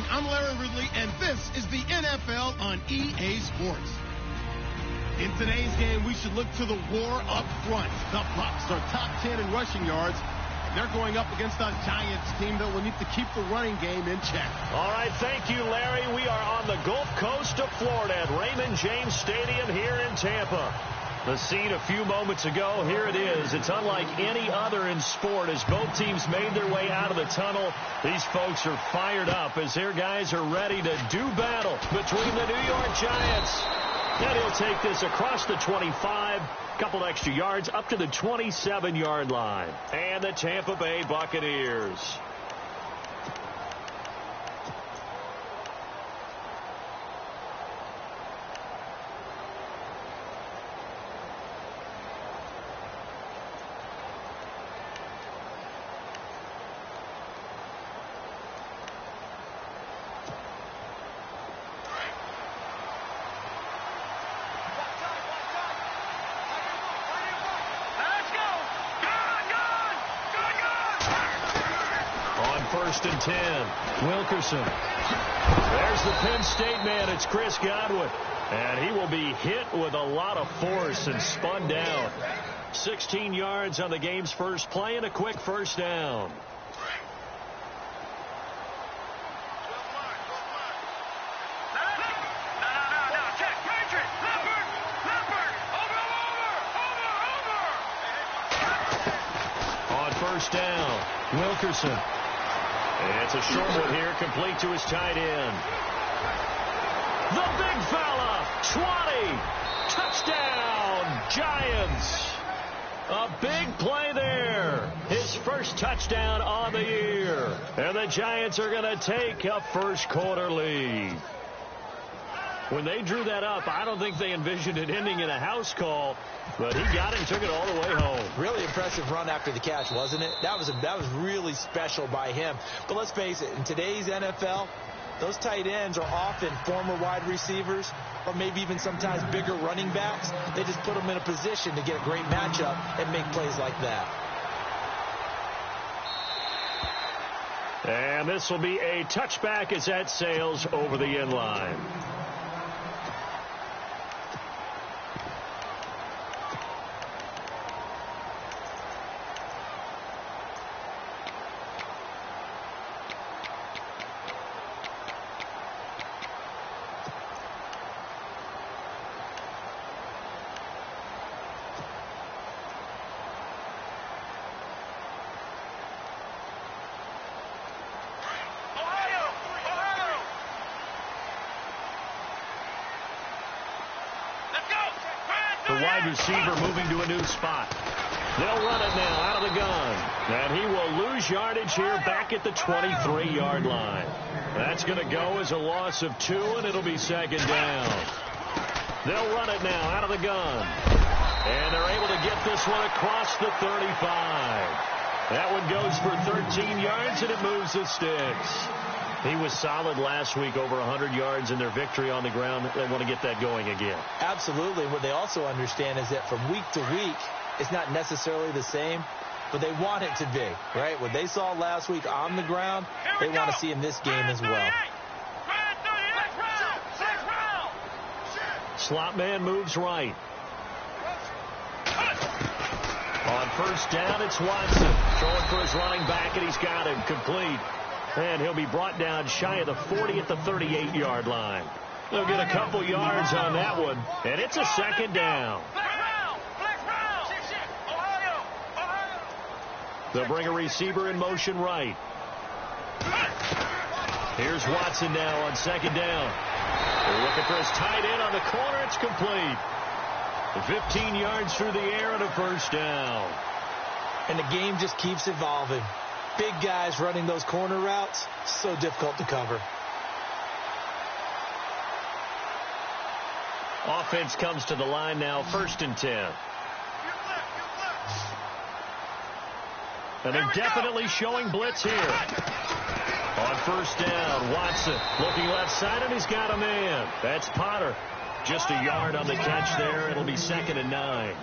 I'm Larry Ridley, and this is the NFL on EA Sports. In today's game, we should look to the war up front. The Bucs are top 10 in rushing yards. They're going up against a Giants team that will need to keep the running game in check. All right, thank you, Larry. We are on the Gulf Coast of Florida at Raymond James Stadium here in Tampa. The scene a few moments ago, here it is. It's unlike any other in sport as both teams made their way out of the tunnel. These folks are fired up as their guys are ready to do battle between the New York Giants. And he'll take this across the 25, couple extra yards up to the 27-yard line. And the Tampa Bay Buccaneers. First and 10. Wilkerson. There's the Penn State man. It's Chris Godwin. And he will be hit with a lot of force and spun down. 16 yards on the game's first play and a quick first down. On first down, Wilkerson. It's a short one here, complete to his tight end. The big fella, 20, touchdown, Giants. A big play there. His first touchdown on the year. And the Giants are going to take a first quarter lead. When they drew that up, I don't think they envisioned it ending in a house call, but he got it and took it all the way home. Really impressive run after the catch, wasn't it? That was really special by him. But let's face it, in today's NFL, those tight ends are often former wide receivers or maybe even sometimes bigger running backs. They just put them in a position to get a great matchup and make plays like that. And this will be a touchback as that sails over the end line. The wide receiver moving to a new spot. They'll run it now out of the gun. And he will lose yardage here back at the 23-yard line. That's going to go as a loss of 2, and it'll be second down. They'll run it now out of the gun. And they're able to get this one across the 35. That one goes for 13 yards, and it moves the sticks. He was solid last week, over 100 yards in their victory on the ground. They want to get that going again. Absolutely. What they also understand is that from week to week, it's not necessarily the same, but they want it to be, right? What they saw last week on the ground, they want to see in this game as well. Slot man moves right. On first down, it's Watson. Throwing for his running back, and he's got him complete. And he'll be brought down shy of the 40 at the 38-yard line. They'll get a couple yards on that one, and it's a second down. They'll bring a receiver in motion right. Here's Watson now on second down. They're looking for his tight end on the corner. It's complete. 15 yards through the air and a first down. And the game just keeps evolving. Big guys running those corner routes, so difficult to cover. Offense comes to the line now, first and 10. And they're definitely showing blitz here. On first down, Watson looking left side, and he's got a man. That's Potter. Just a yard on the catch there. It'll be second and 9.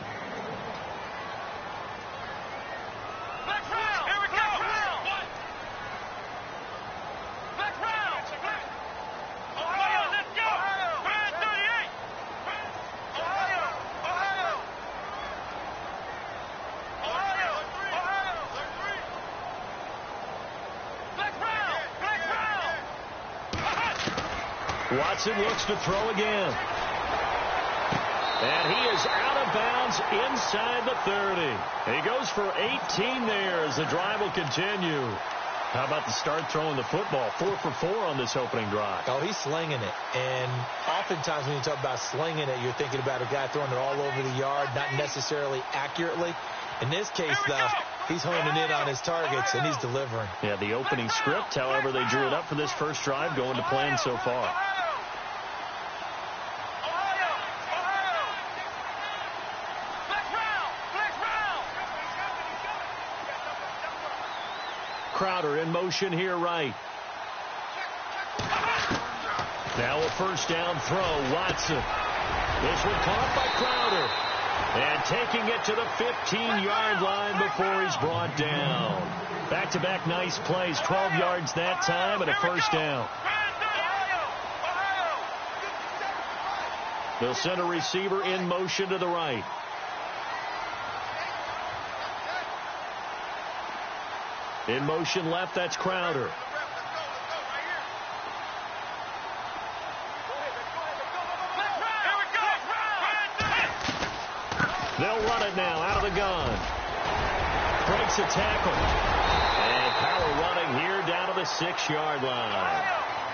Watson looks to throw again. And he is out of bounds inside the 30. He goes for 18 there as the drive will continue. How about the start throwing the football? 4 for 4 on this opening drive. Oh, he's slinging it. And oftentimes when you talk about slinging it, you're thinking about a guy throwing it all over the yard, not necessarily accurately. In this case, though, he's honing in on his targets, and he's delivering. Yeah, the opening script, however, they drew it up for this first drive, going to plan so far. Crowder in motion here right. Now a first down throw, Watson. This one caught by Crowder. And taking it to the 15-yard line before he's brought down. Back-to-back nice plays, 12 yards that time and a first down. They'll send a receiver in motion to the right. In motion left, that's Crowder. They'll run it now out of the gun. Breaks a tackle. And power running here down to the 6-yard line.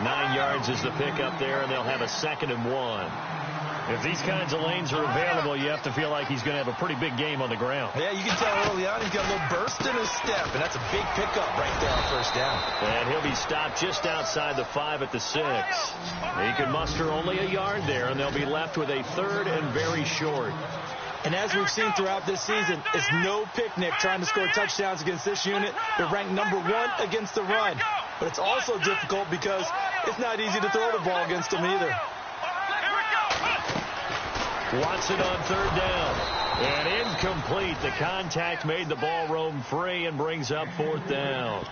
9 yards is the pickup there, and they'll have a 2nd and 1. If these kinds of lanes are available, you have to feel like he's going to have a pretty big game on the ground. Yeah, you can tell early on he's got a little burst in his step, and that's a big pickup right there on first down. And he'll be stopped just outside the 5 at the 6. He can muster only a yard there, and they'll be left with a 3rd and very short. And as we've seen throughout this season, it's no picnic trying to score touchdowns against this unit. They're ranked number 1 against the run. But it's also difficult because it's not easy to throw the ball against them either. Watson on 3rd down. And incomplete. The contact made the ball roam free and brings up 4th down.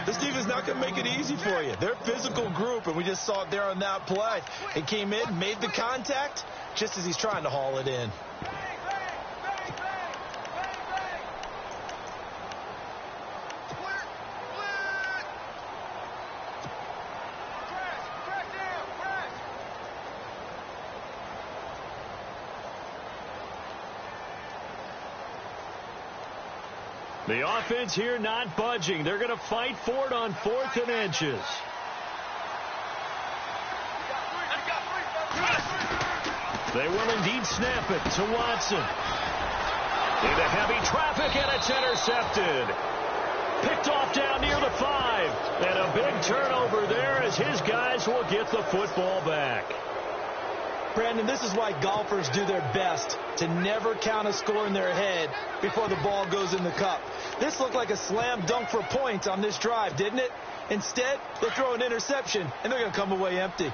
This defense is not going to make it easy for you. They're a physical group, and we just saw it there on that play. He came in, made the contact, just as he's trying to haul it in. The offense here not budging. They're going to fight for it on 4th and inches. They will indeed snap it to Watson. Into heavy traffic, and it's intercepted. Picked off down near the 5. And a big turnover there as his guys will get the football back. Brandon, this is why golfers do their best to never count a score in their head before the ball goes in the cup. This looked like a slam dunk for points on this drive, didn't it? Instead, they throw an interception, and they're going to come away empty.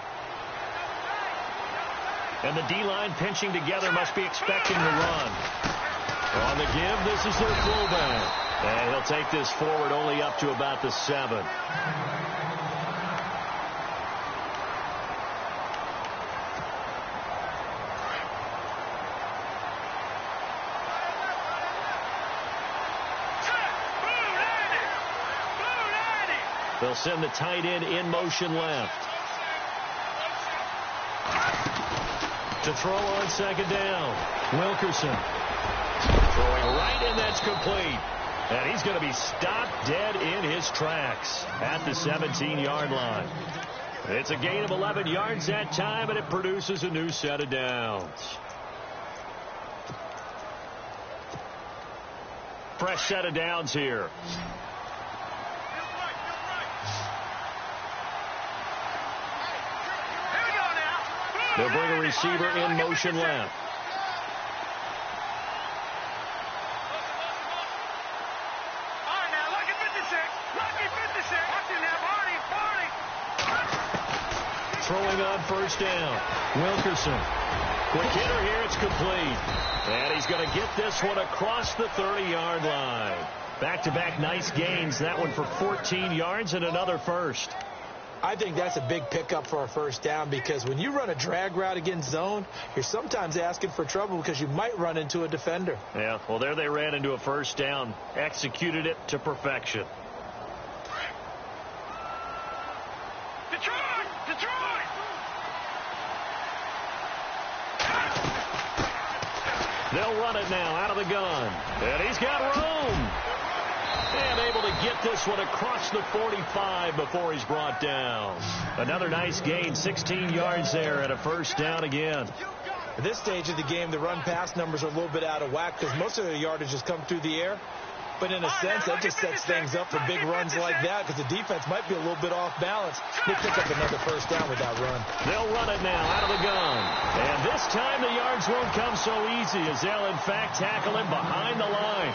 And the D-line pinching together must be expecting the run. On the give, this is their fullback. And he'll take this forward only up to about the 7. They'll send the tight end in motion left. To throw on 2nd down. Wilkerson. Throwing right, and that's complete. And he's going to be stopped dead in his tracks at the 17-yard line. It's a gain of 11 yards that time, and it produces a new set of downs. Fresh set of downs here. They'll bring a receiver in motion left. Throwing on first down. Wilkerson. Quick hitter here. It's complete. And he's going to get this one across the 30-yard line. Back-to-back nice gains. That one for 14 yards and another first. I think that's a big pickup for a first down because when you run a drag route against zone, you're sometimes asking for trouble because you might run into a defender. Yeah, well, there they ran into a first down. Executed it to perfection. Detroit! And he's got room. And able to get this one across the 45 before he's brought down. Another nice gain, 16 yards there and a first down again. At this stage of the game, the run-pass numbers are a little bit out of whack because most of the yardage has come through the air. But in a sense, that just sets things up for big runs like that because the defense might be a little bit off balance. They pick up another first down with that run. They'll run it now out of the gun. And this time the yards won't come so easy as they'll, in fact, tackle him behind the line.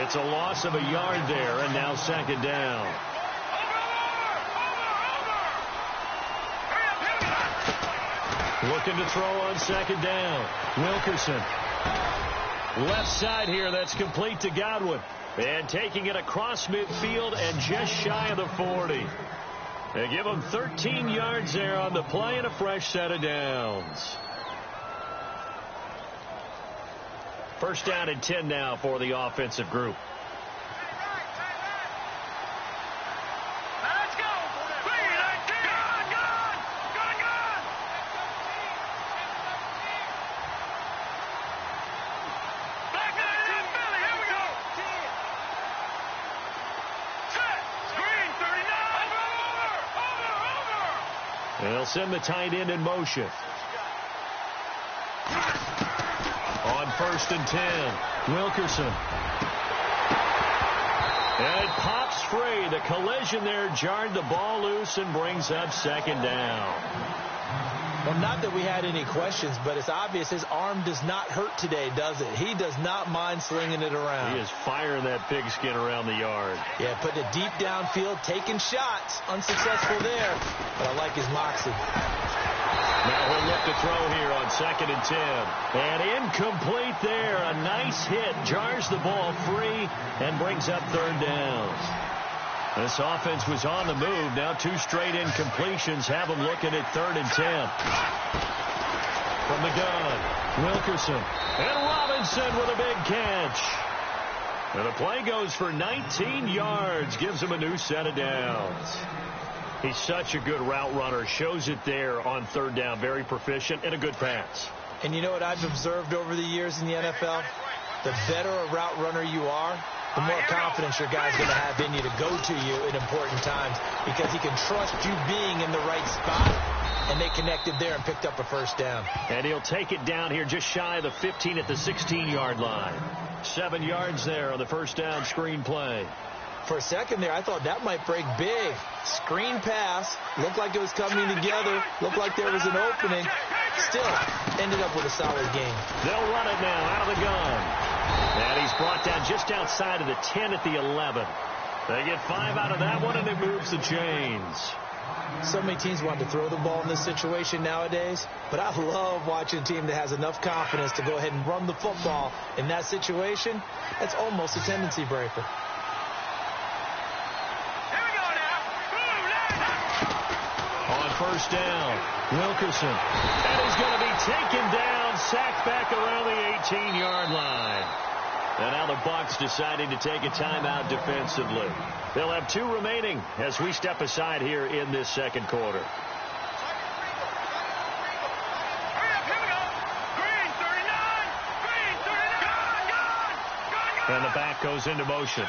It's a loss of a yard there, and now second down. Looking to throw on second down. Wilkerson. Left side here, that's complete to Godwin. And taking it across midfield and just shy of the 40. They give him 13 yards there on the play and a fresh set of downs. First down and 10 now for the offensive group. They'll send the tight end in motion. On first and 10, Wilkerson. And it pops free. The collision there jarred the ball loose and brings up second down. Well, not that we had any questions, but it's obvious his arm does not hurt today, does it? He does not mind slinging it around. He is firing that pigskin around the yard. Yeah, putting it deep downfield, taking shots. Unsuccessful there, but I like his moxie. Now he'll look to throw here on second and 10. And incomplete there. A nice hit. Jars the ball free and brings up third down. This offense was on the move. Now two straight incompletions have them looking at third and 10. From the gun, Wilkerson. And Robinson with a big catch. And the play goes for 19 yards. Gives him a new set of downs. He's such a good route runner. Shows it there on third down. Very proficient and a good pass. And you know what I've observed over the years in the NFL? The better a route runner you are, the more confidence your guy's going to have in you to go to you in important times because he can trust you being in the right spot, and they connected there and picked up a first down. And he'll take it down here just shy of the 15 at the 16-yard line. 7 yards there on the first down screen play. For a second there, I thought that might break big. Screen pass. Looked like it was coming together. Looked like there was an opening. Still ended up with a solid game. They'll run it now out of the gun. And he's brought down just outside of the 10 at the 11. They get 5 out of that one, and it moves the chains. So many teams want to throw the ball in this situation nowadays, but I love watching a team that has enough confidence to go ahead and run the football in that situation. That's almost a tendency breaker. On first down, Wilkerson. And he's going to be taken down, sacked back around the 18-yard line. And now the Bucs deciding to take a timeout defensively. They'll have 2 remaining as we step aside here in this second quarter. And the back goes into motion.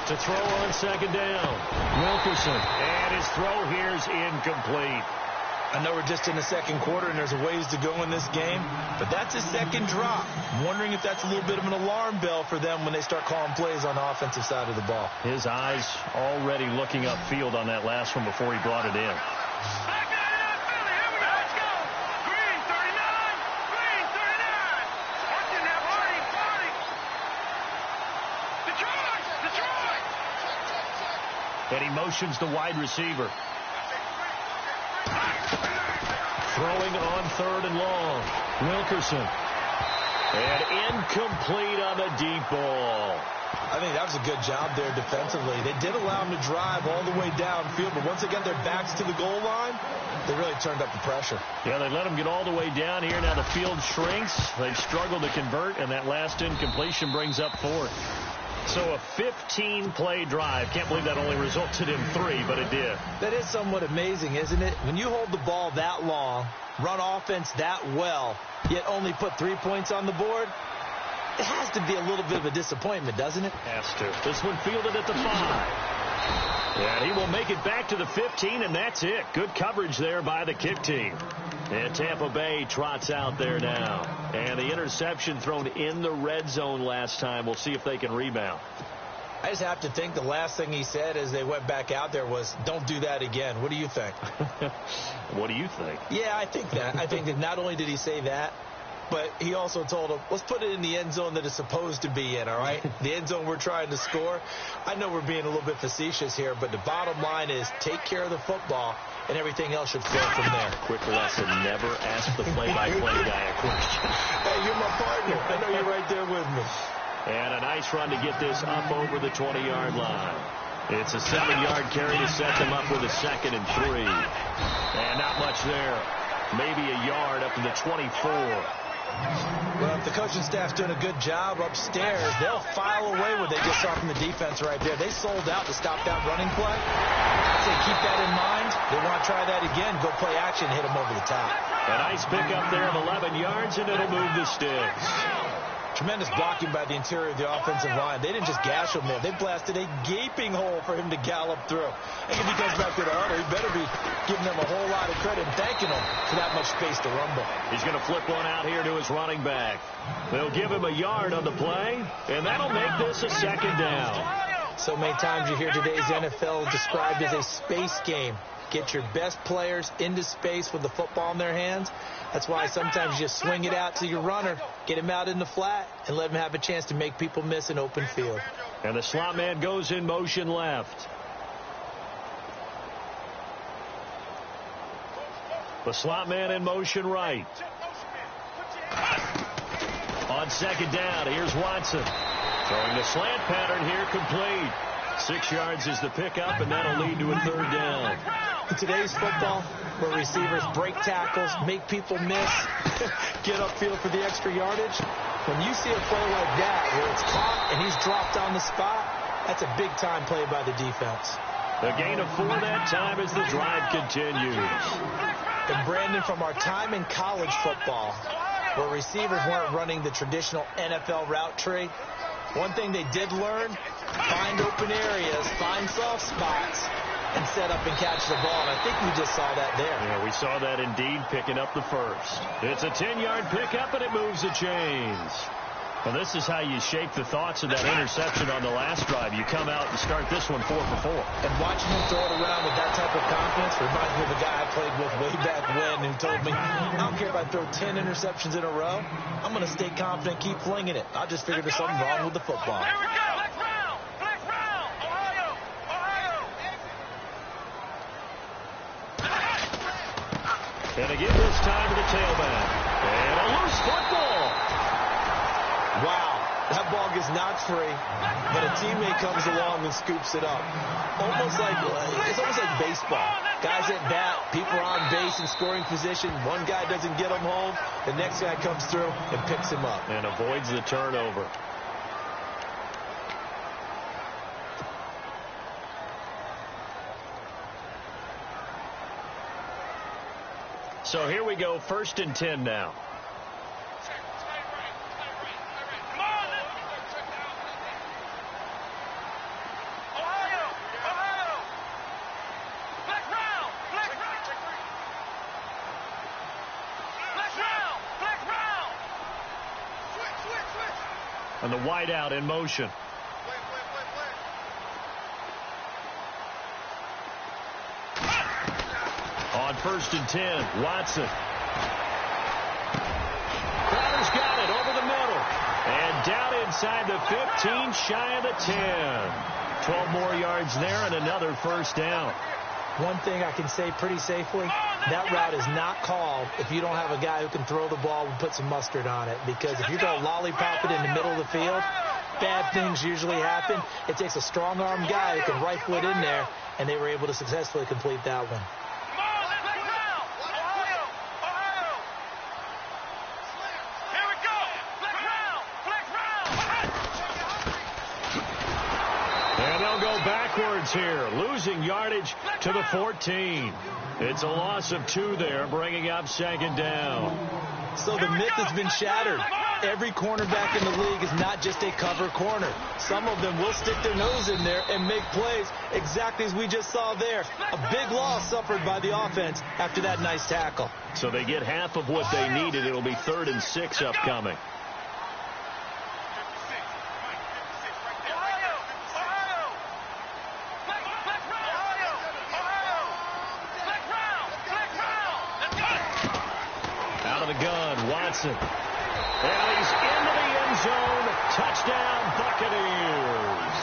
To throw on second down, Wilkerson, and his throw here is incomplete. I know we're just in the second quarter and there's a ways to go in this game, but that's his second drop. I'm wondering if that's a little bit of an alarm bell for them when they start calling plays on the offensive side of the ball. His eyes already looking upfield on that last one before he brought it in. And he motions the wide receiver. Throwing on third and long. Wilkerson. And incomplete on the deep ball. I think that was a good job there defensively. They did allow them to drive all the way downfield, but once they got their backs to the goal line, they really turned up the pressure. Yeah, they let them get all the way down here. Now the field shrinks. They've struggled to convert, and that last incompletion brings up fourth. So a 15-play drive. Can't believe that only resulted in 3, but it did. That is somewhat amazing, isn't it? When you hold the ball that long, run offense that well, yet only put 3 points on the board, it has to be a little bit of a disappointment, doesn't it? Has to. This one fielded at the 5. And he will make it back to the 15, and that's it. Good coverage there by the kick team. And Tampa Bay trots out there now. And the interception thrown in the red zone last time. We'll see if they can rebound. I just have to think the last thing he said as they went back out there was, don't do that again. What do you think? What do you think? Yeah, I think that. I think that not only did he say that, but he also told him, let's put it in the end zone that it's supposed to be in, all right? The end zone we're trying to score. I know we're being a little bit facetious here, but the bottom line is take care of the football, and everything else should flow from there. Quick lesson, never ask the play-by-play guy a question. Hey, you're my partner. I know you're right there with me. And a nice run to get this up over the 20-yard line. It's a 7-yard carry to set them up with a 2nd and 3. And not much there. Maybe a yard up to the 24. Well, if the coaching staff's doing a good job upstairs, they'll file away what they just saw from the defense right there. They sold out to stop that running play. I'd say keep that in mind. They want to try that again, go play action, hit them over the top. A nice pickup there of 11 yards, and it'll move the sticks. Tremendous blocking by the interior of the offensive line. They didn't just gash him there. They blasted a gaping hole for him to gallop through. And if he comes back to the huddle, he better be giving them a whole lot of credit and thanking them for that much space to rumble. He's going to flip one out here to his running back. They'll give him a yard on the play, and that'll make this a 2nd down. So many times you hear today's NFL described as a space game. Get your best players into space with the football in their hands. That's why sometimes you just swing it out to your runner, get him out in the flat, and let him have a chance to make people miss an open field. And the slot man goes in motion left. The slot man in motion right. On 2nd down, here's Watson. Throwing the slant pattern here, complete. 6 yards is the pickup, and that'll lead to a 3rd down. In today's football, where receivers break tackles, make people miss, get upfield for the extra yardage, when you see a play like that where it's caught and he's dropped on the spot, that's a big-time play by the defense. The gain of 4 that time as the drive continues. And Brandon, from our time in college football, where receivers weren't running the traditional NFL route tree, one thing they did learn, find open areas, find soft spots, and set up and catch the ball. And I think we just saw that there. Yeah, we saw that indeed, picking up the first. It's a 10-yard pickup, and it moves the chains. Well, this is how you shape the thoughts of that interception on the last drive. You come out and start this one 4 for 4. And watching him throw it around with that type of confidence reminds me of a guy I played with way back when who told me, I don't care if I throw 10 interceptions in a row. I'm going to stay confident, keep flinging it. I just figured there's something wrong with the football. Here we go. Flex round. Flex round. Ohio. And again this time to the tailback. And a loose football. Wow, that ball gets knocked free, but a teammate comes along and scoops it up. It's almost like baseball. Guys at bat, people are on base in scoring position. One guy doesn't get him home. The next guy comes through and picks him up. And avoids the turnover. So here we go, 1st and 10 now. And the wide out in motion. On 1st and 10, Watson. Crowder's got it over the middle. And down inside the 15, shy of the 10. 12 more yards there and another 1st down. One thing I can say pretty safely, that route is not called if you don't have a guy who can throw the ball and put some mustard on it. Because if you're going to lollipop it in the middle of the field, bad things usually happen. It takes a strong-arm guy who can rifle it in there, and they were able to successfully complete that one. And they'll go backwards here, losing yardage to the 14. It's a loss of 2 there, bringing up second down. So the myth has been shattered. Every cornerback in the league is not just a cover corner. Some of them will stick their nose in there and make plays exactly as we just saw there. A big loss suffered by the offense after that nice tackle. So they get half of what they needed. It'll be 3rd and 6 upcoming. Out of the gun, Watson. And he's into the end zone. Touchdown, Buccaneers.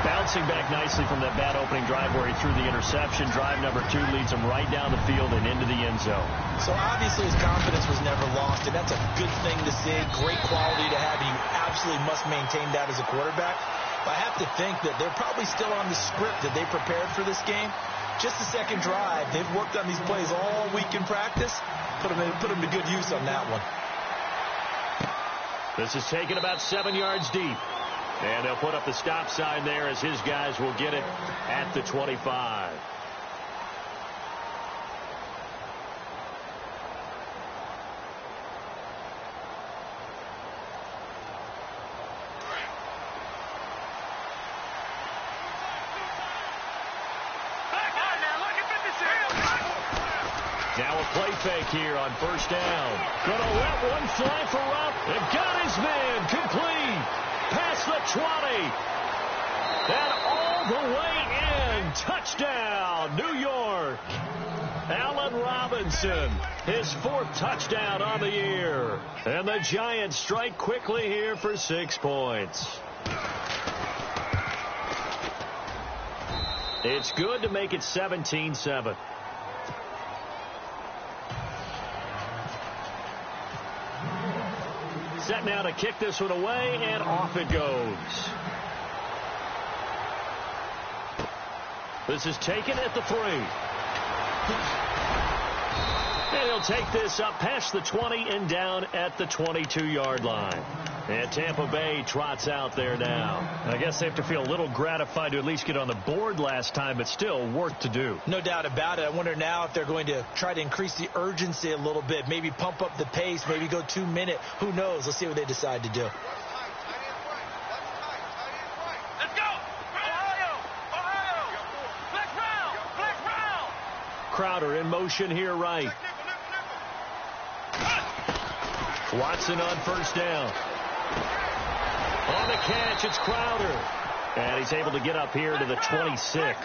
Bouncing back nicely from that bad opening drive where he threw the interception. Drive number 2 leads him right down the field and into the end zone. So obviously his confidence was never lost, and that's a good thing to see. Great quality to have, and you absolutely must maintain that as a quarterback. But I have to think that they're probably still on the script that they prepared for this game. Just the second drive. They've worked on these plays all week in practice. Put them to good use on that one. This is taken about 7 yards deep. And they'll put up the stop sign there as his guys will get it at the 25. Now a play fake here on first down. Gonna let one fly for Rupp. They've got his man complete. Past the 20. And all the way in. Touchdown, New York. Allen Robinson, his 4th touchdown on the year. And the Giants strike quickly here for 6 points. It's good to make it 17-7. Set now to kick this one away, and off it goes. This is taken at the 3. And he'll take this up past the 20 and down at the 22-yard line. And Tampa Bay trots out there now. I guess they have to feel a little gratified to at least get on the board last time, but still work to do. No doubt about it. I wonder now if they're going to try to increase the urgency a little bit, maybe pump up the pace, maybe go 2 minute. Who knows? Let's see what they decide to do. Let's go! Ohio! Flex round! Crowder in motion here right. Watson on first down. On the catch, it's Crowder. And he's able to get up here to the 26.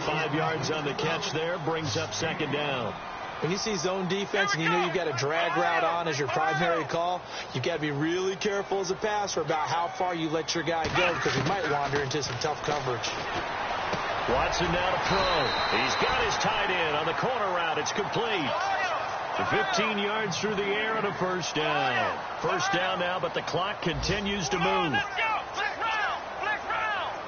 5 yards on the catch there, brings up second down. When you see zone defense and you know you've got a drag route on as your primary call, you've got to be really careful as a passer about how far you let your guy go because he might wander into some tough coverage. Watson now to throw. He's got his tight end on the corner route. It's complete. 15 yards through the air and a first down. First down now, but the clock continues to move. Let's go! Flex round!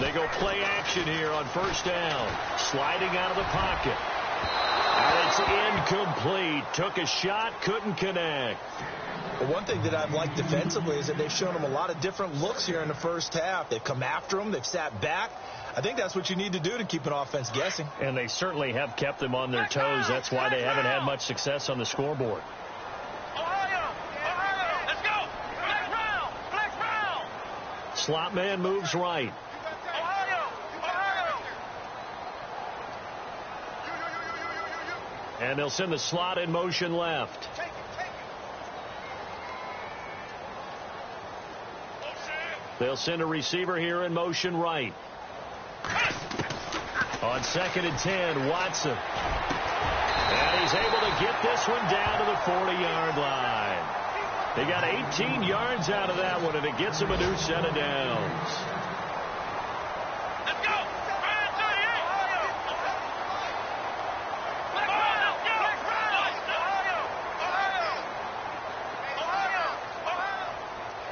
They go play action here on first down. Sliding out of the pocket. And it's incomplete. Took a shot, couldn't connect. Well, one thing that I've liked defensively is that they've shown them a lot of different looks here in the first half. They've come after them. They've sat back. I think that's what you need to do to keep an offense guessing. And they certainly have kept them on their toes. That's why they haven't had much success on the scoreboard. Ohio! Let's go! Flex round! Slot man moves right. Ohio! And they'll send the slot in motion left. They'll send a receiver here in motion right. On 2nd and 10, Watson. And he's able to get this one down to the 40-yard line. They got 18 yards out of that one, and it gets them a new set of downs. Let's go!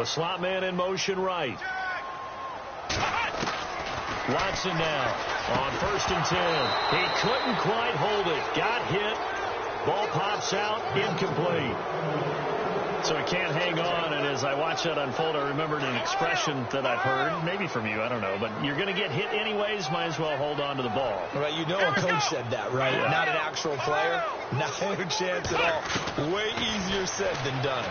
The slot man in motion right. Watson now on 1st and 10. He couldn't quite hold it. Got hit. Ball pops out. Incomplete. So he can't hang on, and as I watched that unfold, I remembered an expression that I've heard, maybe from you, I don't know, but you're going to get hit anyways, might as well hold on to the ball. Right, you know a coach said that, right? Yeah. Not an actual player. Not a chance at all. Way easier said than done.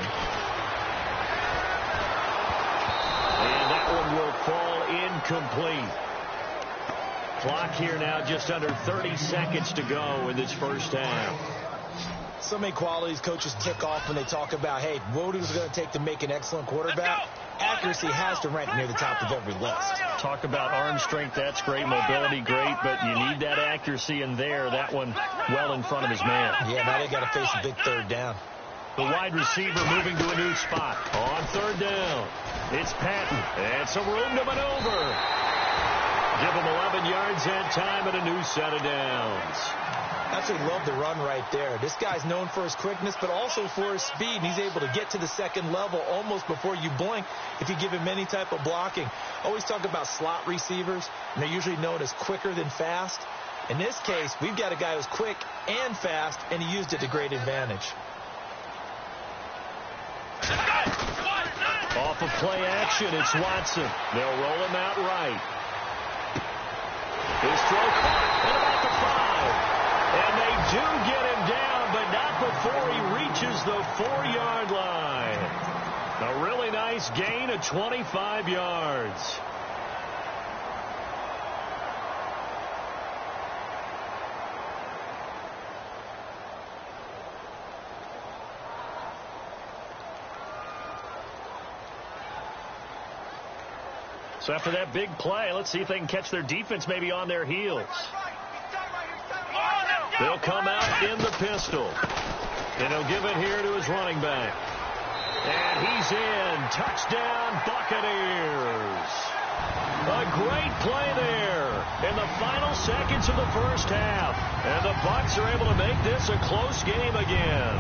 And that one will fall incomplete. Clock here now, just under 30 seconds to go in this first half. So many qualities coaches tick off when they talk about, hey, what is it going to take to make an excellent quarterback? Accuracy has to rank near the top of every list. Talk about arm strength, that's great. Mobility, great, but you need that accuracy in there. That one well in front of his man. Yeah, now they got to face a big 3rd down. The wide receiver moving to a new spot. On 3rd down, it's Patton. And some room to maneuver. Give him 11 yards that time and a new set of downs. Absolutely love the run right there. This guy's known for his quickness, but also for his speed. And he's able to get to the 2nd level almost before you blink if you give him any type of blocking. Always talk about slot receivers, and they're usually known as quicker than fast. In this case, we've got a guy who's quick and fast, and he used it to great advantage. Off of play action, it's Watson. They'll roll him out right. His throw caught at about the 5. And they do get him down, but not before he reaches the 4-yard line. A really nice gain of 25 yards. So after that big play, let's see if they can catch their defense maybe on their heels. They'll come out in the pistol. And he'll give it here to his running back. And he's in. Touchdown, Buccaneers. A great play there in the final seconds of the first half. And the Bucs are able to make this a close game again.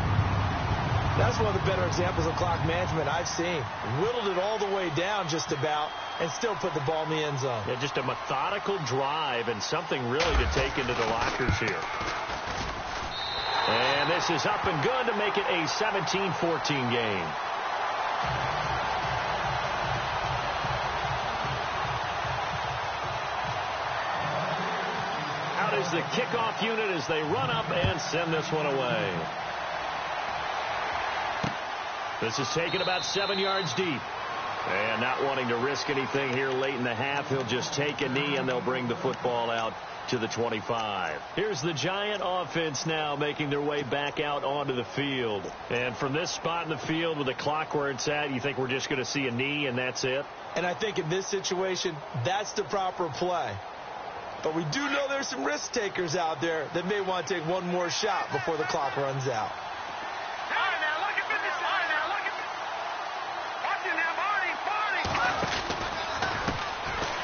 That's one of the better examples of clock management I've seen. Whittled it all the way down just about and still put the ball in the end zone. Yeah, just a methodical drive and something really to take into the lockers here. And this is up and good to make it a 17-14 game. Out is the kickoff unit as they run up and send this one away. This is taken about 7 yards deep. And not wanting to risk anything here late in the half, he'll just take a knee and they'll bring the football out to the 25. Here's the Giant offense now making their way back out onto the field. And from this spot in the field with the clock where it's at, you think we're just going to see a knee and that's it? And I think in this situation, that's the proper play. But we do know there's some risk takers out there that may want to take one more shot before the clock runs out.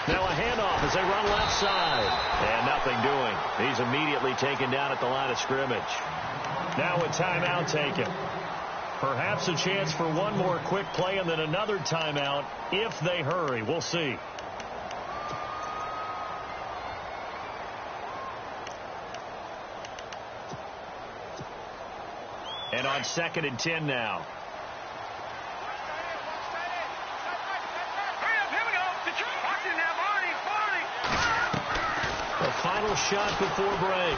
Now a handoff as they run left side. And nothing doing. He's immediately taken down at the line of scrimmage. Now a timeout taken. Perhaps a chance for one more quick play and then another timeout if they hurry. We'll see. And on 2nd and 10 now. A final shot before break.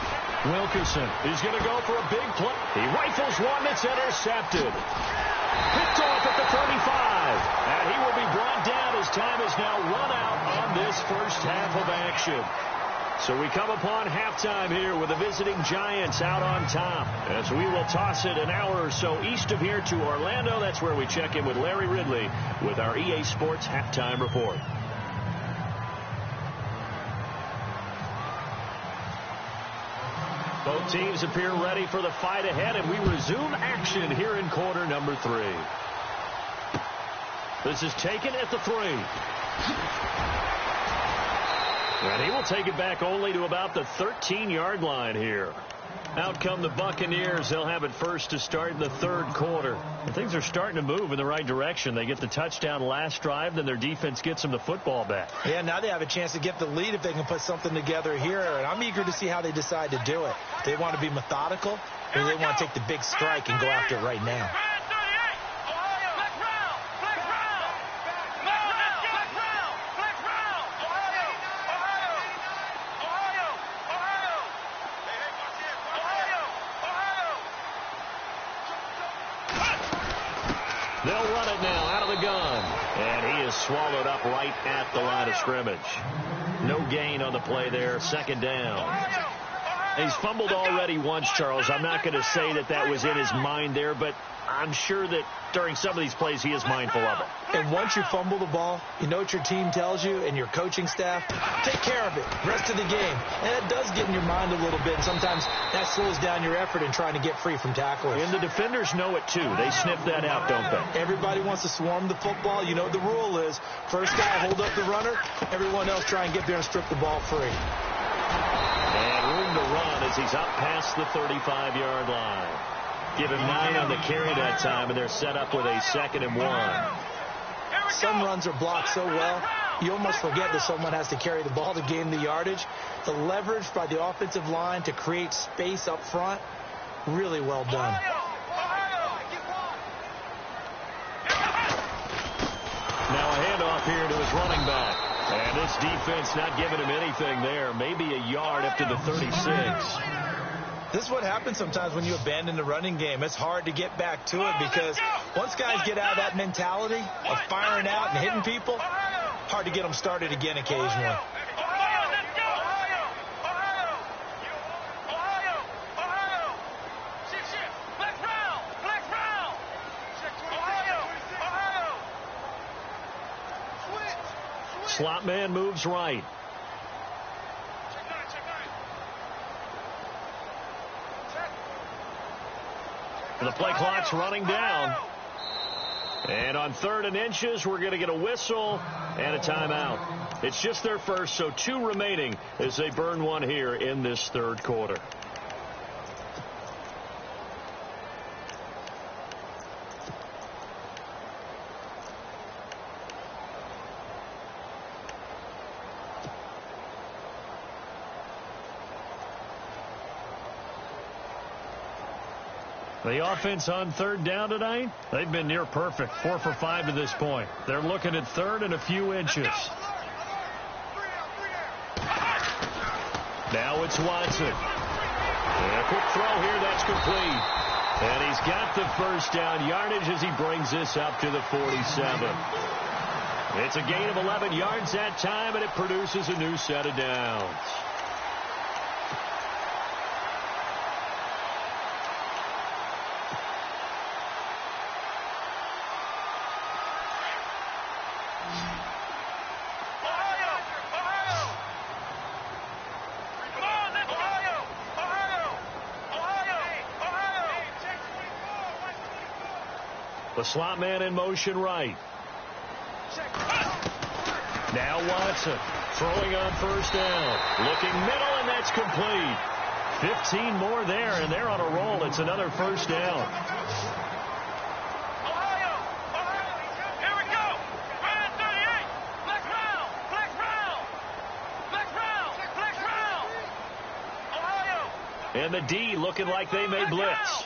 Wilkerson is going to go for a big play. He rifles one that's intercepted. Picked off at the 35. And he will be brought down as time is now run out on this first half of action. So we come upon halftime here with the visiting Giants out on top. As we will toss it an hour or so east of here to Orlando. That's where we check in with Larry Ridley with our EA Sports Halftime Report. Both teams appear ready for the fight ahead, and we resume action here in quarter number 3. This is taken at the 3. And he will take it back only to about the 13-yard line here. Out come the Buccaneers. They'll have it first to start in the third quarter. And things are starting to move in the right direction. They get the touchdown last drive, then their defense gets them the football back. Yeah, now they have a chance to get the lead if they can put something together here. And I'm eager to see how they decide to do it. They want to be methodical, or they want to take the big strike and go after it right now. They'll run it now out of the gun. And he is swallowed up right at the line of scrimmage. No gain on the play there. Second down. He's fumbled already once, Charles. I'm not going to say that was in his mind there, but I'm sure that during some of these plays he is mindful of it. And once you fumble the ball, you know what your team tells you and your coaching staff? Take care of it. Rest of the game. And it does get in your mind a little bit. And sometimes that slows down your effort in trying to get free from tacklers. And the defenders know it, too. They sniff that out, don't they? Everybody wants to swarm the football. You know what the rule is. First guy, hold up the runner. Everyone else try and get there and strip the ball free. And room to run as he's up past the 35-yard line. Give him 9 on the carry that time, and they're set up with a 2nd and 1. Some runs are blocked so well, you almost forget that someone has to carry the ball to gain the yardage. The leverage by the offensive line to create space up front, really well done. Now a handoff here to his running back. And this defense not giving him anything there. Maybe a yard up to the 36. This is what happens sometimes when you abandon the running game. It's hard to get back to it because once guys get out of that mentality of firing out and hitting people, hard to get them started again occasionally. Slot man moves right. The play clock's running down. And on 3rd and inches, we're going to get a whistle and a timeout. It's just their first, so 2 remaining as they burn one here in this third quarter. The offense on 3rd down tonight, they've been near perfect. 4 for 5 to this point. They're looking at 3rd and a few inches. Now it's Watson. And a quick throw here, that's complete. And he's got the first down yardage as he brings this up to the 47. It's a gain of 11 yards that time, and it produces a new set of downs. The slot man in motion right. Now Watson throwing on 1st down. Looking middle, and that's complete. 15 more there, and they're on a roll. It's another 1st down. Here we go. Ryan 38. Flex round. Flex round. Flex round. Flex round. Ohio. And the D looking like they may blitz.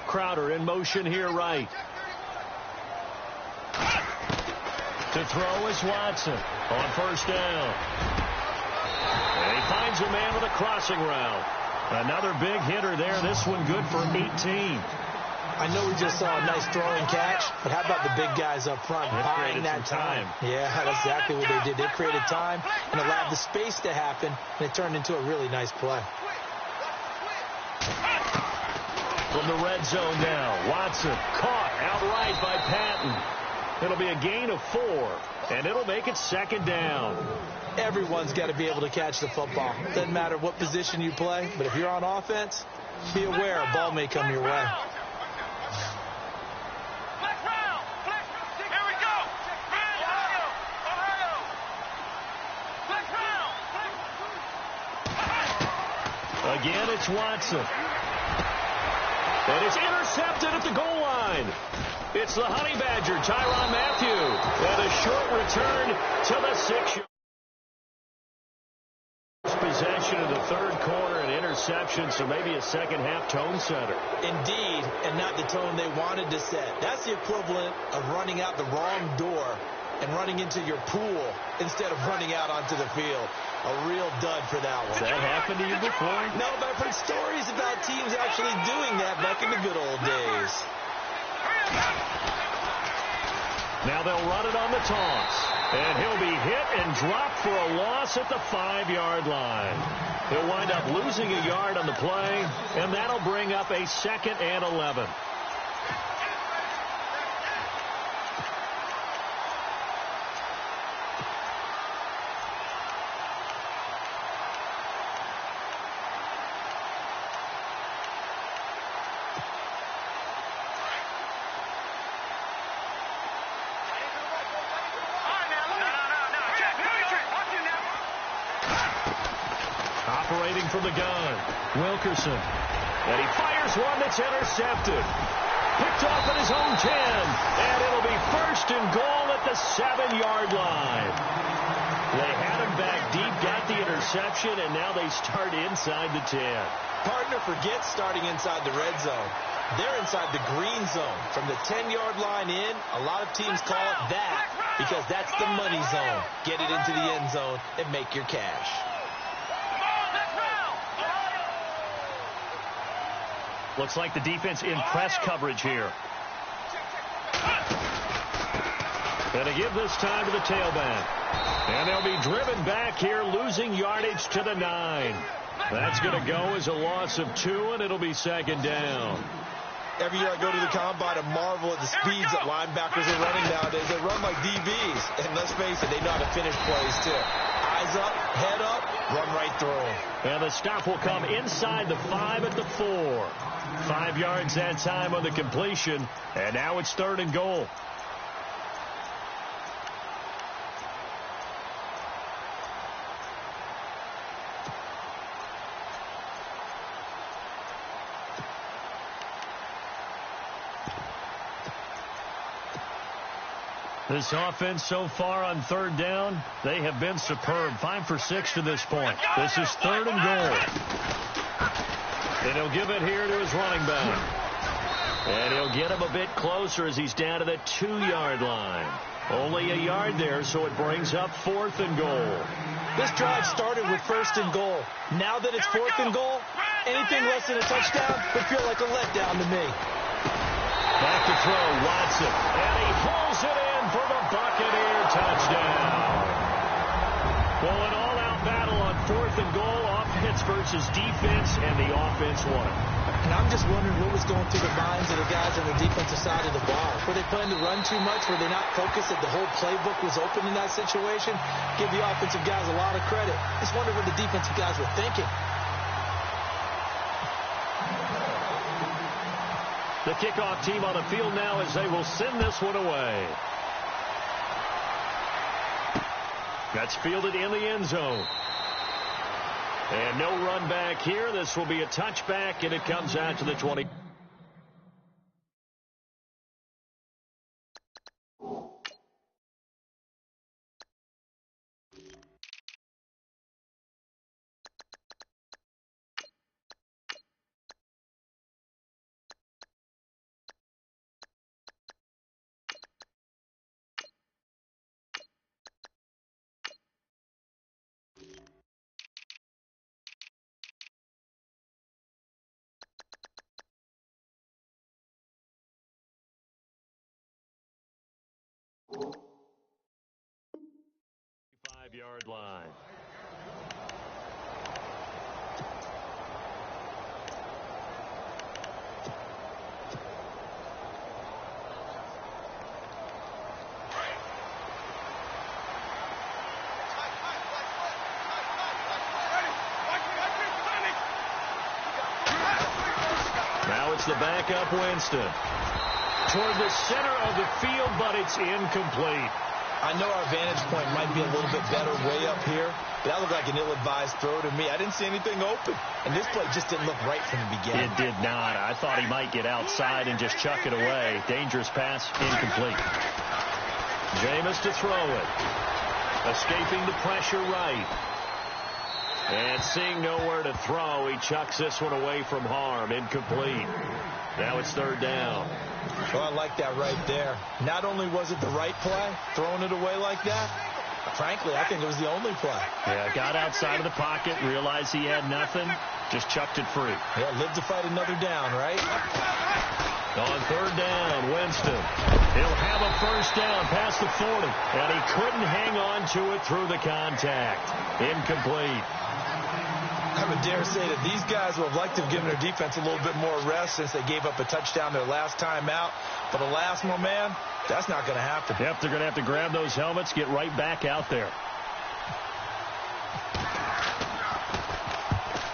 Crowder in motion here right. To throw is Watson on 1st down. And he finds a man with a crossing route. Another big hitter there. This one good for 18. I know we just saw a nice throwing catch, but how about the big guys up front buying that time? Yeah, that's exactly what they did. They created time and allowed the space to happen, and it turned into a really nice play. From the red zone now, Watson caught outright by Patton. It'll be a gain of 4, and it'll make it 2nd down. Everyone's got to be able to catch the football. Doesn't matter what position you play, but if you're on offense, be aware a ball may come your way. Again, it's Watson. And it's intercepted at the goal line. It's the Honey Badger, Tyrann Mathieu. And a short return to the 6-yard. Possession of the third quarter and interception, so maybe a second-half tone setter. Indeed, and not the tone they wanted to set. That's the equivalent of running out the wrong door and running into your pool instead of running out onto the field. A real dud for that one. Has that happened to you before? No, but I've heard stories about teams actually doing that back in the good old days. Now they'll run it on the toss. And he'll be hit and dropped for a loss at the 5-yard line. He'll wind up losing a yard on the play, and that'll bring up a 2nd and 11. Operating from the gun, Wilkerson. And he fires one that's intercepted. Picked off at his own 10. And it'll be 1st and goal at the 7-yard line. They had him back deep, got the interception, and now they start inside the 10. Partner forgets starting inside the red zone. They're inside the green zone. From the 10-yard line in, a lot of teams call it that because that's the money zone. Get it into the end zone and make your cash. Looks like the defense in press coverage here. And to give this time to the tailback. And they'll be driven back here, losing yardage to the 9. That's going to go as a loss of 2, and it'll be 2nd down. Every year I go to the combine and marvel at the speeds that linebackers are running nowadays. They run like DBs. And let's face it, they know how to finish plays too. Eyes up, head up, run right through them. And the stop will come inside the 5 at the 4. 5 yards that time on the completion. And now it's 3rd and goal. This offense so far on 3rd down, they have been superb. 5 for 6 to this point. This is 3rd and goal. And he'll give it here to his running back. And he'll get him a bit closer as he's down to the 2-yard line. Only a yard there, so it brings up 4th and goal. This drive started with 1st and goal. Now that it's 4th and goal, anything less than a touchdown would feel like a letdown to me. Back to throw, Watson. And he pulls it in for the Buccaneer touchdown. Well, an all-out battle on 4th and goal. Offense versus defense, and the offense won. And I'm just wondering what was going through the minds of the guys on the defensive side of the ball. Were they planning to run too much? Were they not focused that the whole playbook was open in that situation? Give the offensive guys a lot of credit. Just wonder what the defensive guys were thinking. The kickoff team on the field now as they will send this one away. That's fielded in the end zone. And no run back here. This will be a touchback, and it comes out to the 20. Yard line. Now it's the backup Winston. Toward the center of the field, but it's incomplete. I know our vantage point might be a little bit better way up here, but that looked like an ill-advised throw to me. I didn't see anything open, and this play just didn't look right from the beginning. It did not. I thought he might get outside and just chuck it away. Dangerous pass, incomplete. Jameis to throw it. Escaping the pressure right. And seeing nowhere to throw, he chucks this one away from harm. Incomplete. Now it's third down. Well, I like that right there. Not only was it the right play, throwing it away like that, frankly, I think it was the only play. Yeah, got outside of the pocket, realized he had nothing, just chucked it free. Yeah, live to fight another down, right? On third down, Winston. He'll have a first down past the 40, and he couldn't hang on to it through the contact. Incomplete. I would dare say that these guys would have liked to have given their defense a little bit more rest since they gave up a touchdown their last time out. But alas, my man, that's not going to happen. Yep, they're going to have to grab those helmets, get right back out there.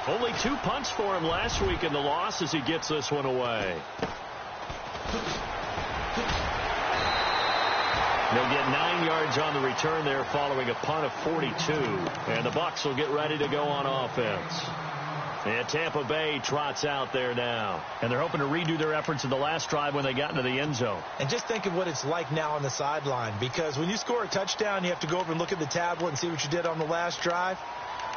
Only 2 punts for him last week in the loss as he gets this one away. They'll get 9 yards on the return there following a punt of 42. And the Bucs will get ready to go on offense. And Tampa Bay trots out there now. And they're hoping to redo their efforts in the last drive when they got into the end zone. And just think of what it's like now on the sideline. Because when you score a touchdown, you have to go over and look at the tablet and see what you did on the last drive.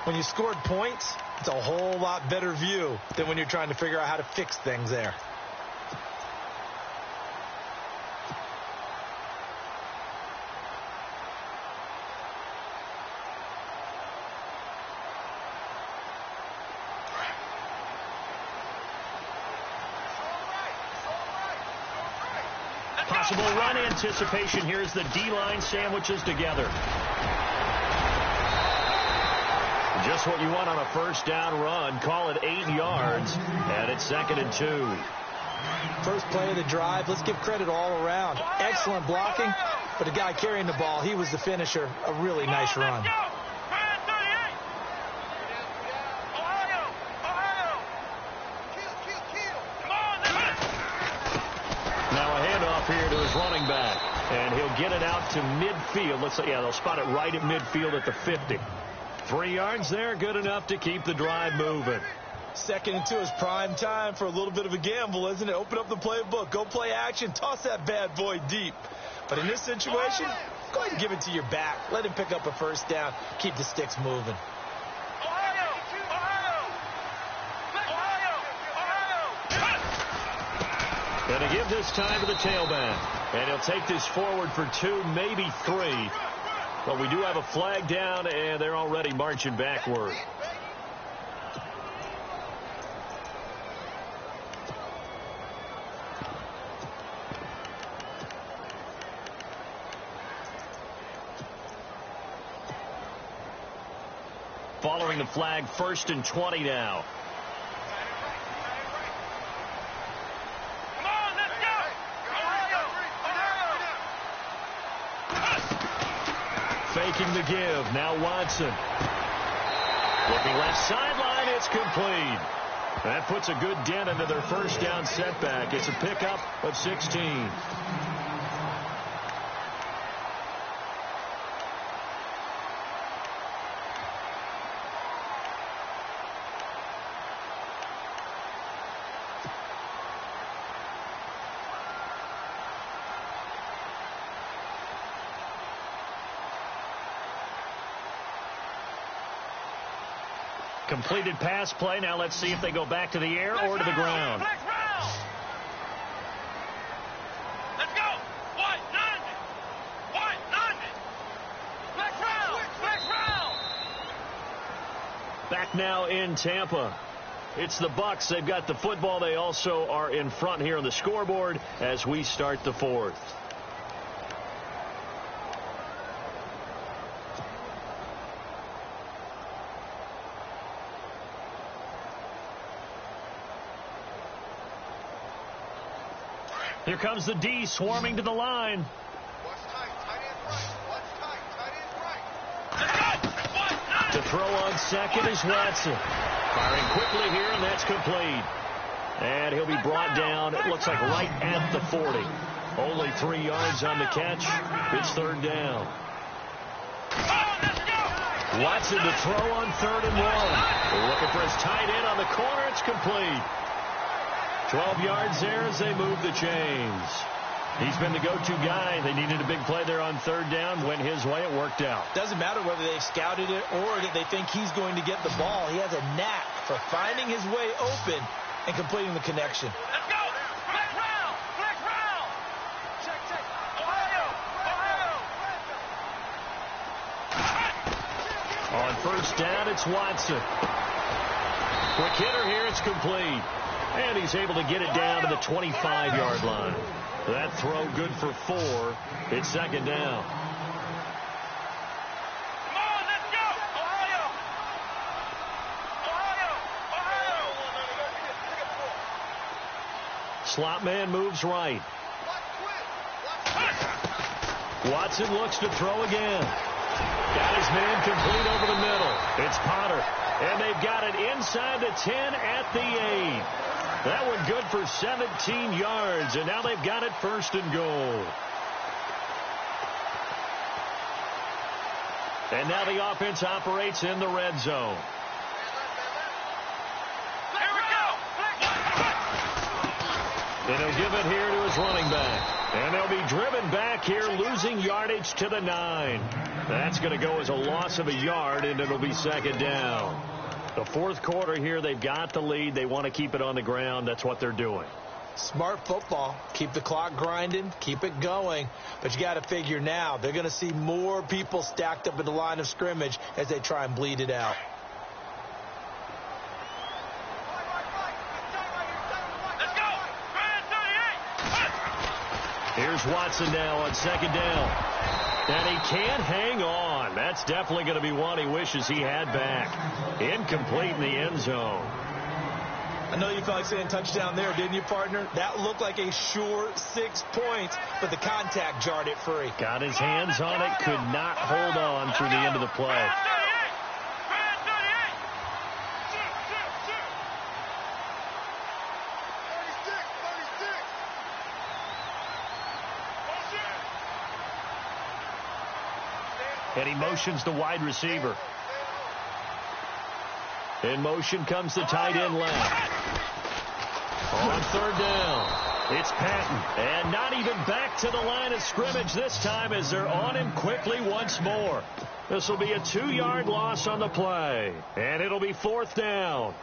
When you scored points, it's a whole lot better view than when you're trying to figure out how to fix things there. Possible run anticipation here as the D-line sandwiches together. Just what you want on a first down run. Call it 8 yards, and it's 2nd and 2. First play of the drive. Let's give credit all around. Excellent blocking, but the guy carrying the ball, he was the finisher. A really nice run. Here to his running back, and he'll get it out to midfield. Let's say, yeah, they'll spot it right at midfield at the 50. 3 yards there, good enough to keep the drive moving. 2nd and 2 is prime time for a little bit of a gamble, isn't it? Open up the playbook, go play action, toss that bad boy deep. But in this situation, go ahead and give it to your back. Let him pick up a first down, keep the sticks moving. Going to give this time to the tailback. And he'll take this forward for 2, maybe 3. But we do have a flag down, and they're already marching backward. Following the flag, 1st and 20 now. Faking the give. Now Watson. Looking left sideline. It's complete. That puts a good dent into their first down setback. It's a pickup of 16. Completed pass play. Now let's see if they go back to the air or to the ground. Let's go. White, 90. White, 90. Black round. Back now in Tampa. It's the Bucs. They've got the football. They also are in front here on the scoreboard as we start the 4th. Here comes the D swarming to the line. What's tight? Tight end right. What's tight? Tight end right. To throw on second is Watson. Firing quickly here, and that's complete. And he'll be brought down, it looks like right at the 40. Only 3 yards on the catch. It's third down. Watson to throw on 3rd and 1. Looking for his tight end on the corner. It's complete. 12 yards there as they move the chains. He's been the go-to guy. They needed a big play there on 3rd down. Went his way. It worked out. Doesn't matter whether they've scouted it or that they think he's going to get the ball. He has a knack for finding his way open and completing the connection. Let's go. Flex round. Flex round. Check. Ohio. On 1st down, it's Watson. Quick hitter here. It's complete. And he's able to get it down to the 25-yard line. That throw good for 4. It's 2nd down. Come on, let's go. Ohio. Slot man moves right. Watson looks to throw again. Got his man complete over the middle. It's Potter. And they've got it inside the 10 at the 8. That one good for 17 yards, and now they've got it 1st and goal. And now the offense operates in the red zone. Here we go. And he'll give it here to his running back. And they'll be driven back here, losing yardage to the 9. That's going to go as a loss of a yard, and it'll be 2nd down. The 4th quarter here, they've got the lead. They want to keep it on the ground. That's what they're doing. Smart football. Keep the clock grinding. Keep it going. But you got to figure now they're going to see more people stacked up at the line of scrimmage as they try and bleed it out. Let's go. Here's Watson now on 2nd down. And he can't hang on. That's definitely going to be one he wishes he had back. Incomplete in the end zone. I know you felt like saying touchdown there, didn't you, partner? That looked like a sure 6 points, but the contact jarred it free. Got his hands on it, could not hold on through the end of the play. And he motions the wide receiver. In motion comes the tight end left. On 3rd down, it's Patton. And not even back to the line of scrimmage this time as they're on him quickly once more. This will be a 2-yard loss on the play. And it'll be 4th down.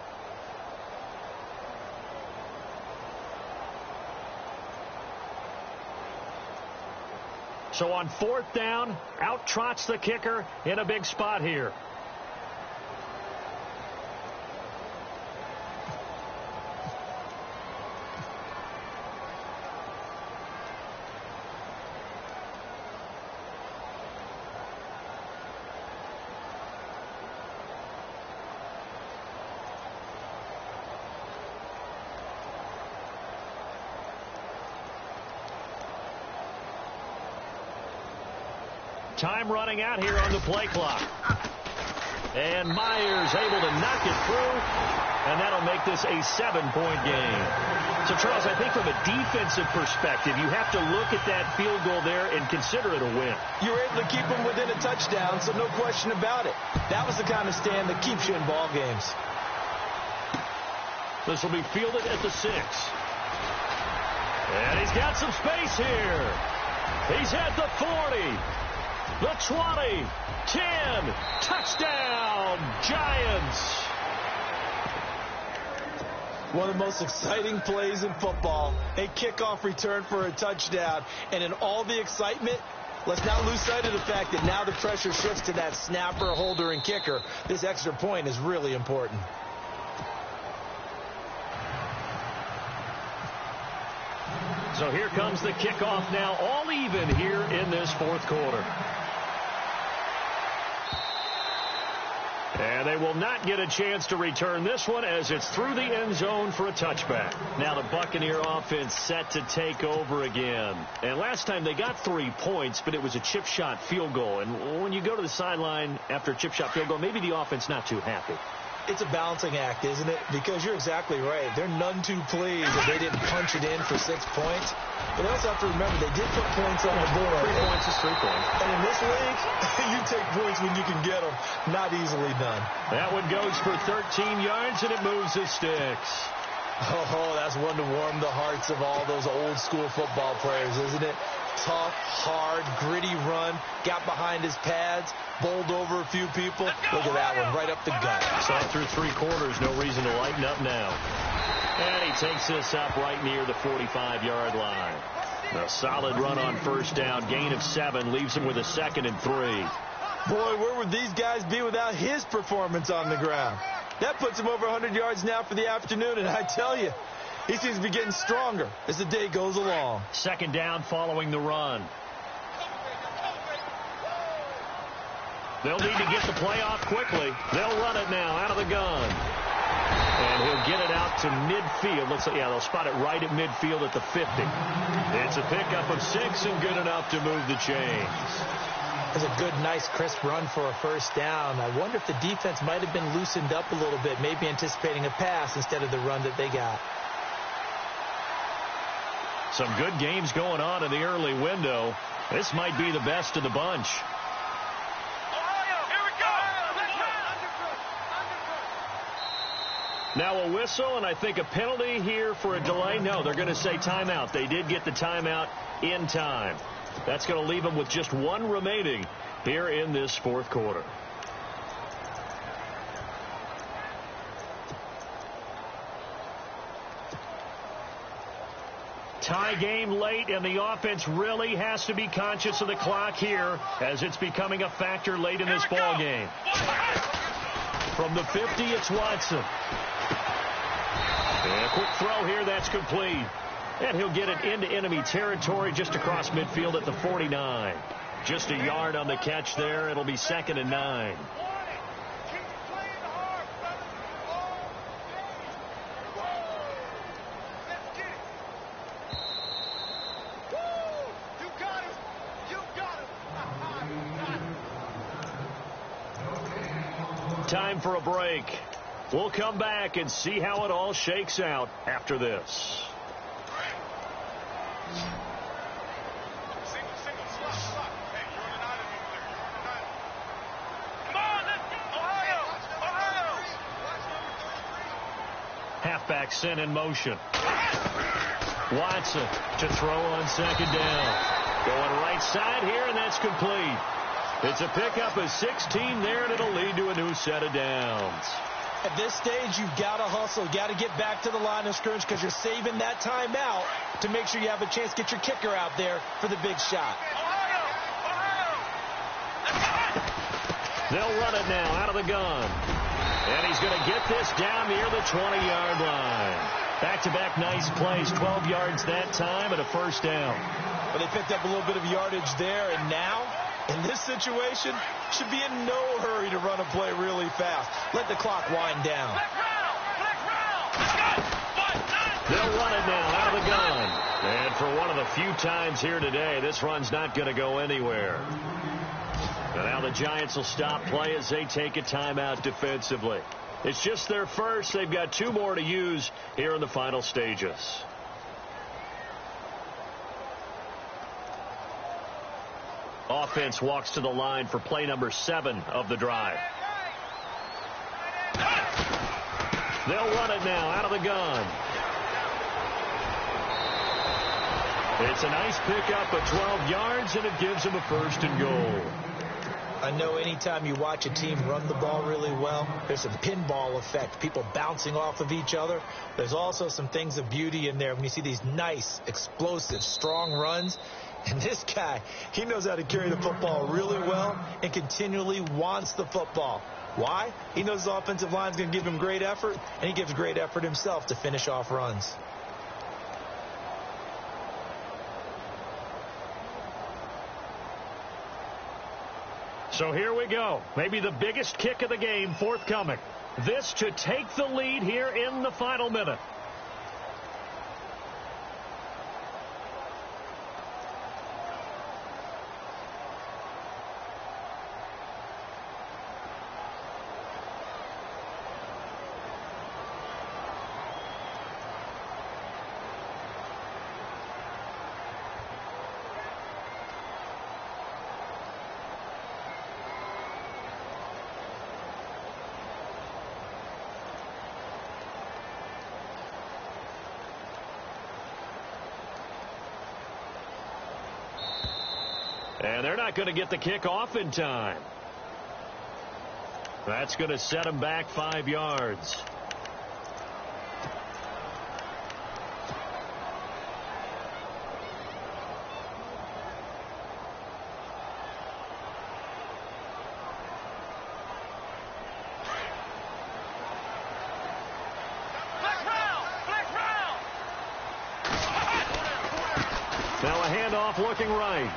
So on 4th down, out trots the kicker in a big spot here. Time running out here on the play clock. And Myers able to knock it through, and that'll make this a 7-point game. So, Charles, I think from a defensive perspective, you have to look at that field goal there and consider it a win. You were able to keep them within a touchdown, so no question about it. That was the kind of stand that keeps you in ball games. This will be fielded at the 6. And he's got some space here. He's at the 40. The 20, 10, touchdown, Giants. One of the most exciting plays in football, a kickoff return for a touchdown. And in all the excitement, let's not lose sight of the fact that now the pressure shifts to that snapper, holder, and kicker. This extra point is really important. So here comes the kickoff now, all even here in this 4th quarter. And they will not get a chance to return this one as it's through the end zone for a touchback. Now the Buccaneer offense set to take over again. And last time they got 3 points, but it was a chip shot field goal. And when you go to the sideline after a chip shot field goal, maybe the offense not too happy. It's a balancing act, isn't it? Because you're exactly right. They're none too pleased that they didn't punch it in for 6 points. But they also have to remember they did put points on the board. 3 points is 3 points. And in this league, you take points when you can get them. Not easily done. That one goes for 13 yards, and it moves the sticks. Oh, that's one to warm the hearts of all those old school football players, isn't it? Tough, hard, gritty run. Got behind his pads. Bowled over a few people. Look at that one, right up the gut. Saw through 3 quarters, no reason to lighten up now. And he takes this up right near the 45-yard line. A solid run on first down, gain of 7, leaves him with a 2nd and 3. Boy, where would these guys be without his performance on the ground? That puts him over 100 yards now for the afternoon, and I tell you, he seems to be getting stronger as the day goes along. 2nd down following the run. They'll need to get the play off quickly. They'll run it now out of the gun. And he'll get it out to midfield. Looks like, yeah, they'll spot it right at midfield at the 50. It's a pickup of 6 and good enough to move the chains. It was a good, nice, crisp run for a first down. I wonder if the defense might have been loosened up a little bit, maybe anticipating a pass instead of the run that they got. Some good games going on in the early window. This might be the best of the bunch. Now a whistle, and I think a penalty here for a delay. No, they're going to say timeout. They did get the timeout in time. That's going to leave them with just 1 remaining here in this 4th quarter. Tie game late, and the offense really has to be conscious of the clock here as it's becoming a factor late in this ball game. From the 50, it's Watson. And a quick throw here, that's complete. And he'll get it into enemy territory just across midfield at the 49. Just a yard on the catch there. It'll be 2nd and 9. Time for a break. We'll come back and see how it all shakes out after this. Halfback sent in motion. Watson to throw on 2nd down. Going right side here, and that's complete. It's a pickup of 16 there, and it'll lead to a new set of downs. At this stage, you've got to hustle. You've got to get back to the line of scrimmage because you're saving that timeout to make sure you have a chance to get your kicker out there for the big shot. They'll run it now out of the gun. And he's going to get this down near the 20-yard line. Back-to-back nice plays, 12 yards that time and a first down. Well, they picked up a little bit of yardage there, and now, in this situation, should be in no hurry to run a play really fast. Let the clock wind down. They'll run it now out of the gun. And for one of the few times here today, this run's not going to go anywhere. And now the Giants will stop play as they take a timeout defensively. It's just their first. They've got 2 more to use here in the final stages. Offense walks to the line for play number 7 of the drive. They'll run it now out of the gun. It's a nice pickup of 12 yards, and it gives them a 1st and goal. I know anytime you watch a team run the ball really well, there's a pinball effect, people bouncing off of each other. There's also some things of beauty in there when you see these nice, explosive, strong runs. And this guy, he knows how to carry the football really well and continually wants the football. Why? He knows his offensive line is going to give him great effort, and he gives great effort himself to finish off runs. So here we go. Maybe the biggest kick of the game forthcoming. This to take the lead here in the final minute. And they're not going to get the kick off in time. That's going to set them back 5 yards. Now a handoff looking right.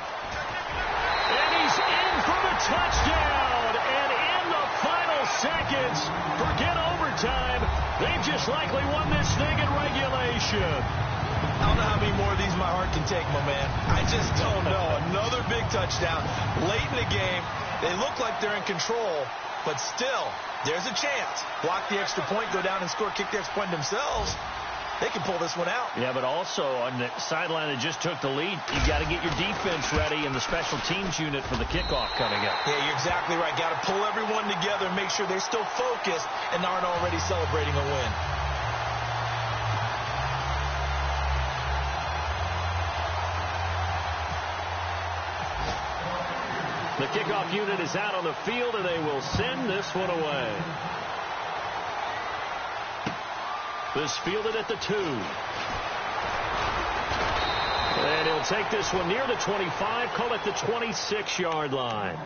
And he's in for the touchdown. And in the final seconds, forget overtime. They've just likely won this thing in regulation. I don't know how many more of these my heart can take, my man. I just don't know. Another big touchdown late in the game. They look like they're in control, but still, there's a chance. Block the extra point, go down and score, kick the extra point themselves. They can pull this one out. Yeah, but also on the sideline that just took the lead, you got to get your defense ready and the special teams unit for the kickoff coming up. Yeah, you're exactly right. Got to pull everyone together and make sure they're still focused and aren't already celebrating a win. The kickoff unit is out on the field, and they will send this one away. This fielded at the 2. And he'll take this one near the 25, call it the 26-yard line.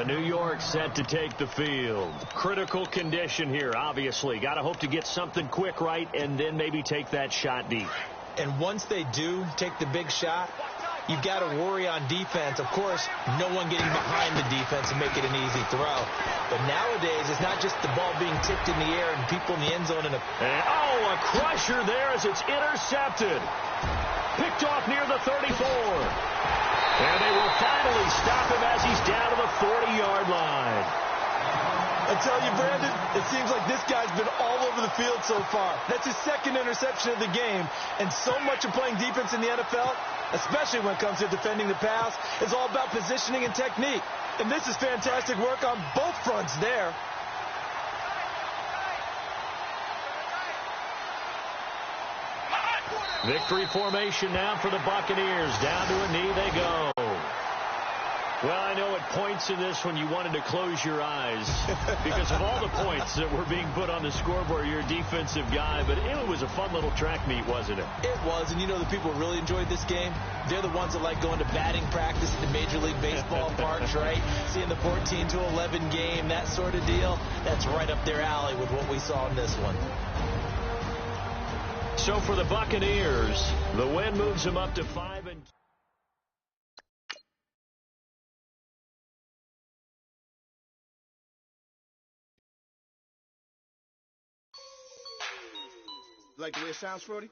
New York set to take the field. Critical condition here, obviously. Got to hope to get something quick right and then maybe take that shot deep. And once they do take the big shot, you've got to worry on defense. Of course, no one getting behind the defense and make it an easy throw. But nowadays, it's not just the ball being tipped in the air and people in the end zone. A crusher there as it's intercepted. Picked off near the 34. And they will finally stop him as he's down to the 40-yard line. I tell you, Brandon, it seems like this guy's been all over the field so far. That's his second interception of the game. And so much of playing defense in the NFL, especially when it comes to defending the pass, is all about positioning and technique. And this is fantastic work on both fronts there. Victory formation now for the Buccaneers. Down to a knee they go. Well, I know at points in this one you wanted to close your eyes because of all the points that were being put on the scoreboard. You're a defensive guy, but it was a fun little track meet, wasn't it? It was, and you know the people who really enjoyed this game? They're the ones that like going to batting practice at the Major League Baseball parks, right? Seeing the 14-11 game, that sort of deal. That's right up their alley with what we saw in this one. So for the Buccaneers, the win moves them up to 5-2. Like the way it sounds, Frody?